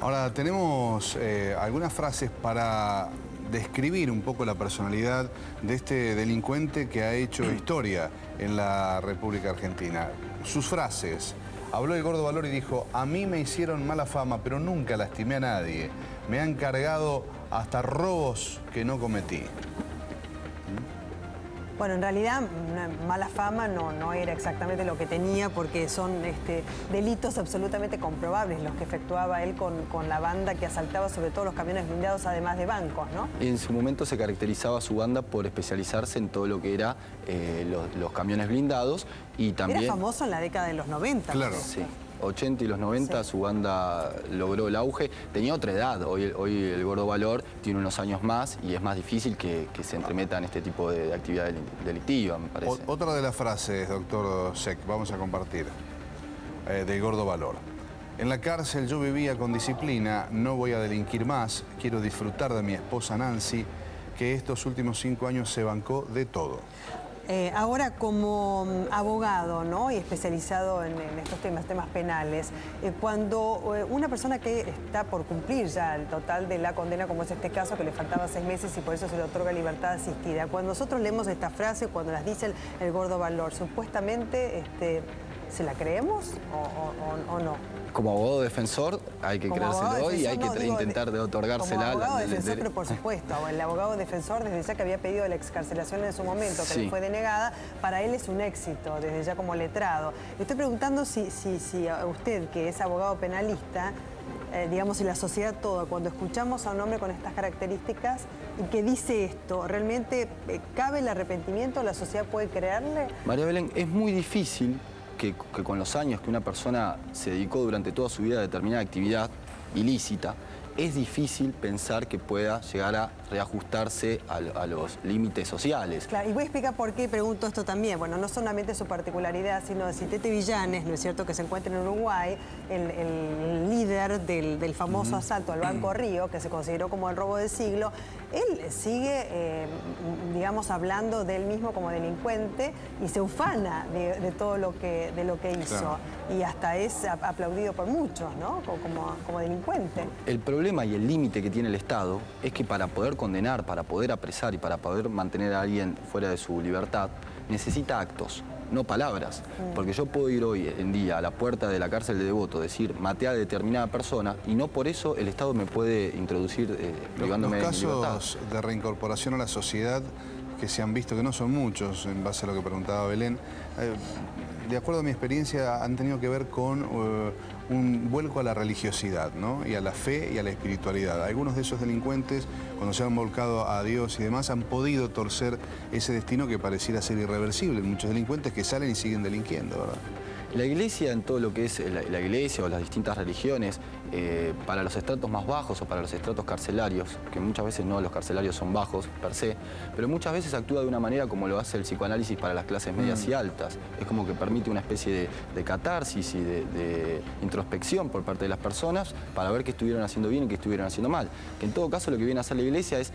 Ahora, tenemos algunas frases para describir un poco la personalidad de este delincuente que ha hecho historia en la República Argentina. Sus frases. Habló el Gordo Valor y dijo: a mí me hicieron mala fama, pero nunca lastimé a nadie. Me han cargado hasta robos que no cometí. Bueno, en realidad, una mala fama no era exactamente lo que tenía, porque son delitos absolutamente comprobables los que efectuaba él con la banda que asaltaba sobre todo los camiones blindados, además de bancos, ¿no? En su momento se caracterizaba su banda por especializarse en todo lo que era los camiones blindados y también... Era famoso en la década de los 90. Claro. Sí. 80 y los 90 sí. Su banda logró el auge. Tenía otra edad, hoy el Gordo Valor tiene unos años más y es más difícil que se entremeta en este tipo de actividad delictiva, me parece. Otra de las frases, doctor Sec, vamos a compartir, del Gordo Valor. En la cárcel yo vivía con disciplina, no voy a delinquir más, quiero disfrutar de mi esposa Nancy, que estos últimos 5 años se bancó de todo. Ahora, como abogado, ¿no?, y especializado en estos temas penales, cuando una persona que está por cumplir ya el total de la condena, como es este caso, que le faltaba 6 meses y por eso se le otorga libertad asistida, cuando nosotros leemos esta frase, cuando las dice el Gordo Valor, supuestamente, ¿se la creemos o no? Como abogado defensor hay que creérselo y hay que intentar de otorgársela. Como abogado defensor, pero por supuesto, el abogado defensor desde ya que había pedido la excarcelación en su momento, que le fue denegada, para él es un éxito, desde ya como letrado. Le estoy preguntando si a usted, que es abogado penalista, digamos, en la sociedad toda, cuando escuchamos a un hombre con estas características y que dice esto, ¿realmente cabe el arrepentimiento? ¿La sociedad puede creerle? María Belén, es muy difícil que con los años que una persona se dedicó durante toda su vida a determinada actividad ilícita, es difícil pensar que pueda llegar a reajustarse a los límites sociales. Claro, y voy a explicar por qué pregunto esto también. Bueno, no solamente su particularidad, sino si Tete Villanes, ¿no es cierto?, que se encuentra en Uruguay, el líder del famoso asalto al Banco Río, que se consideró como el robo del siglo, él sigue, digamos, hablando de él mismo como delincuente y se ufana de todo lo que hizo. Claro. Y hasta es aplaudido por muchos, ¿no?, como delincuente. El problema y el límite que tiene el Estado es que para poder condenar, para poder apresar y para poder mantener a alguien fuera de su libertad, necesita actos, no palabras. Porque yo puedo ir hoy en día a la puerta de la cárcel de Devoto, decir, maté a determinada persona, y no por eso el Estado me puede introducir privándome de mi libertad. Los casos de reincorporación a la sociedad que se han visto, que no son muchos, en base a lo que preguntaba Belén, de acuerdo a mi experiencia, han tenido que ver con un vuelco a la religiosidad, ¿no?, y a la fe y a la espiritualidad. Algunos de esos delincuentes, cuando se han volcado a Dios y demás, han podido torcer ese destino que pareciera ser irreversible. Muchos delincuentes que salen y siguen delinquiendo, ¿verdad? La Iglesia, en todo lo que es la Iglesia o las distintas religiones, para los estratos más bajos o para los estratos carcelarios, que muchas veces no los carcelarios son bajos per se, pero muchas veces actúa de una manera como lo hace el psicoanálisis para las clases medias y altas. Es como que permite una especie de catarsis y de introspección por parte de las personas para ver qué estuvieron haciendo bien y qué estuvieron haciendo mal. Que en todo caso lo que viene a hacer la Iglesia es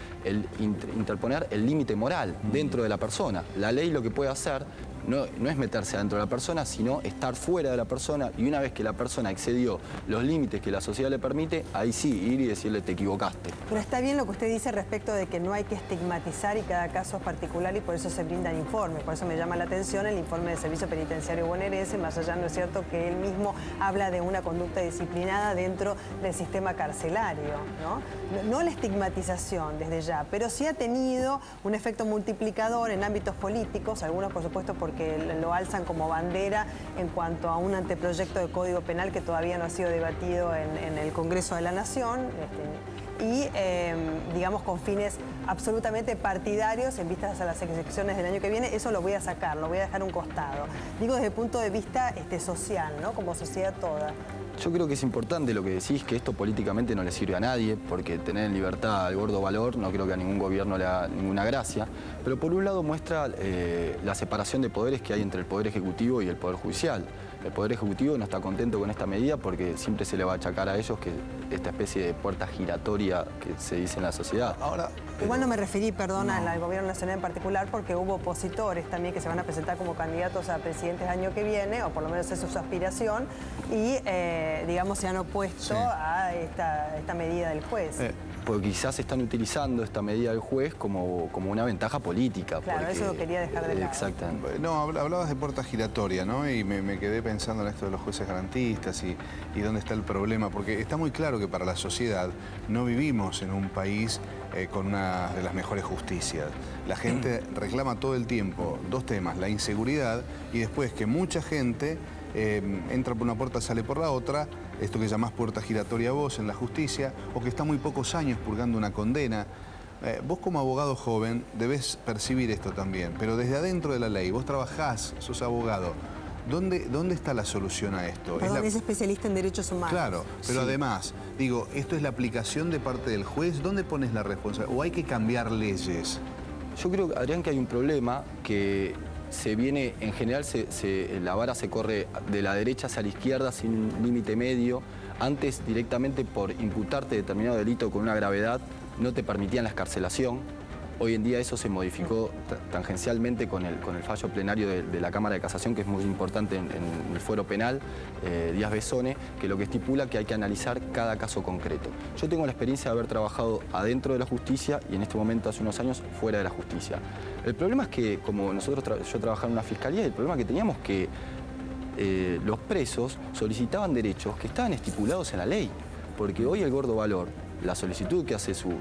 interponer el límite moral dentro de la persona. La ley lo que puede hacer no es meterse adentro de la persona, sino estar fuera de la persona, y una vez que la persona excedió los límites que la sociedad le permite, ahí sí, ir y decirle te equivocaste. Pero está bien lo que usted dice respecto de que no hay que estigmatizar y cada caso es particular y por eso se brindan informes. Por eso me llama la atención el informe del Servicio Penitenciario Bonaerense, más allá, ¿no es cierto?, que él mismo habla de una conducta disciplinada dentro del sistema carcelario, ¿no? No la estigmatización desde ya, pero sí ha tenido un efecto multiplicador en ámbitos políticos, algunos por supuesto porque lo alzan como bandera en cuanto a un anteproyecto de Código Penal que todavía no ha sido debatido en el Congreso de la Nación, y digamos con fines absolutamente partidarios en vistas a las elecciones del año que viene. Eso lo voy a sacar, lo voy a dejar a un costado. Digo desde el punto de vista social, ¿no?, como sociedad toda. Yo creo que es importante lo que decís, que esto políticamente no le sirve a nadie, porque tener en libertad al Gordo Valor no creo que a ningún gobierno le haga ninguna gracia, pero por un lado muestra la separación de poderes que hay entre el Poder Ejecutivo y el Poder Judicial. El Poder Ejecutivo no está contento con esta medida porque siempre se le va a achacar a ellos que esta especie de puerta giratoria que se dice en la sociedad. Ahora, igual no me referí, perdón, al Gobierno Nacional en particular, porque hubo opositores también que se van a presentar como candidatos a presidentes el año que viene, o por lo menos esa es su aspiración, y digamos se han opuesto a esta medida del juez. Porque quizás están utilizando esta medida del juez como una ventaja política. Claro, porque, eso lo quería dejar de lado. Exactamente. no, hablabas de puerta giratoria, ¿no? Y me quedé pensando en esto de los jueces garantistas y dónde está el problema, porque está muy claro que para la sociedad no vivimos en un país con una de las mejores justicias. La gente reclama todo el tiempo dos temas, la inseguridad y después que mucha gente entra por una puerta, sale por la otra, esto que llamás puerta giratoria vos en la justicia, o que está muy pocos años purgando una condena. Vos como abogado joven debés percibir esto también, pero desde adentro de la ley, vos trabajás, sos abogado, ¿dónde está la solución a esto? Perdón, es especialista en derechos humanos. Claro, pero además, digo, ¿esto es la aplicación de parte del juez? ¿Dónde pones la responsabilidad? ¿O hay que cambiar leyes? Yo creo, Adrián, que hay un problema que se viene, en general, la vara se corre de la derecha hacia la izquierda sin un límite medio. Antes, directamente por imputarte determinado delito con una gravedad, no te permitían la excarcelación. Hoy en día eso se modificó tangencialmente con el fallo plenario de la Cámara de Casación, que es muy importante en el fuero penal, Díaz Besone, que lo que estipula que hay que analizar cada caso concreto. Yo tengo la experiencia de haber trabajado adentro de la justicia y en este momento, hace unos años, fuera de la justicia. El problema es que, como yo trabajaba en una fiscalía, el problema que teníamos que los presos solicitaban derechos que estaban estipulados en la ley, porque hoy el gordo valor, la solicitud que hace su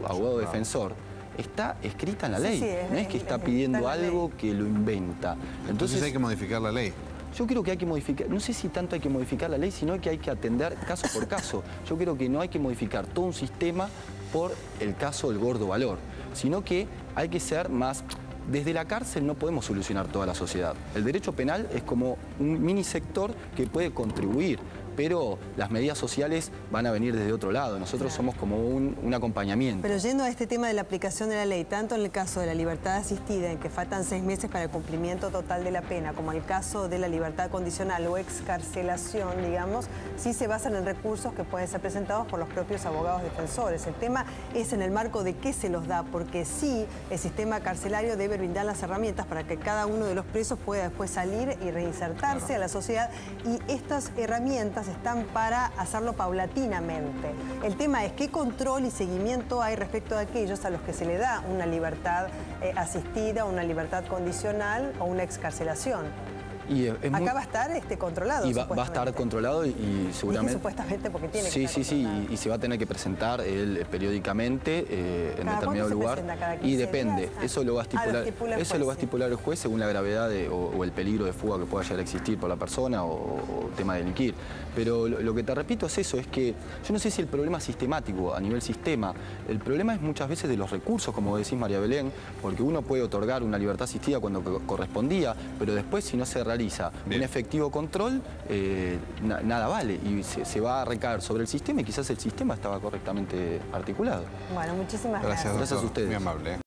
abogado defensor, está escrita en la ley, no es que está pidiendo algo que lo inventa. Entonces hay que modificar la ley. Yo creo que hay que modificar, no sé si tanto hay que modificar la ley, sino que hay que atender caso por caso. Yo creo que no hay que modificar todo un sistema por el caso del gordo valor, sino que hay que ser más... Desde la cárcel no podemos solucionar toda la sociedad. El derecho penal es como un mini sector que puede contribuir, pero las medidas sociales van a venir desde otro lado. Nosotros somos como un acompañamiento. Pero yendo a este tema de la aplicación de la ley, tanto en el caso de la libertad asistida, en que faltan 6 meses para el cumplimiento total de la pena, como en el caso de la libertad condicional o excarcelación, digamos, sí se basan en recursos que pueden ser presentados por los propios abogados defensores. El tema es en el marco de qué se los da, porque sí, el sistema carcelario debe brindar las herramientas para que cada uno de los presos pueda después salir y reinsertarse a la sociedad, y estas herramientas están para hacerlo paulatinamente. El tema es qué control y seguimiento hay respecto de aquellos a los que se le da una libertad asistida, una libertad condicional o una excarcelación. Y acá va a estar controlado. Y va a estar controlado y seguramente... Dije supuestamente porque tiene que estar controlado. Y se va a tener que presentar él periódicamente en determinado lugar. Y depende, eso lo va a estipular el juez según la gravedad o el peligro de fuga que pueda llegar a existir por la persona o tema de delinquir. Pero lo que te repito es eso, es que yo no sé si el problema es sistemático a nivel sistema. El problema es muchas veces de los recursos, como decís, María Belén, porque uno puede otorgar una libertad asistida cuando correspondía, pero después si no se realiza un efectivo control, nada vale y se va a recaer sobre el sistema y quizás el sistema estaba correctamente articulado. Bueno, muchísimas gracias. Gracias, doctor. Gracias a ustedes. Muy amable.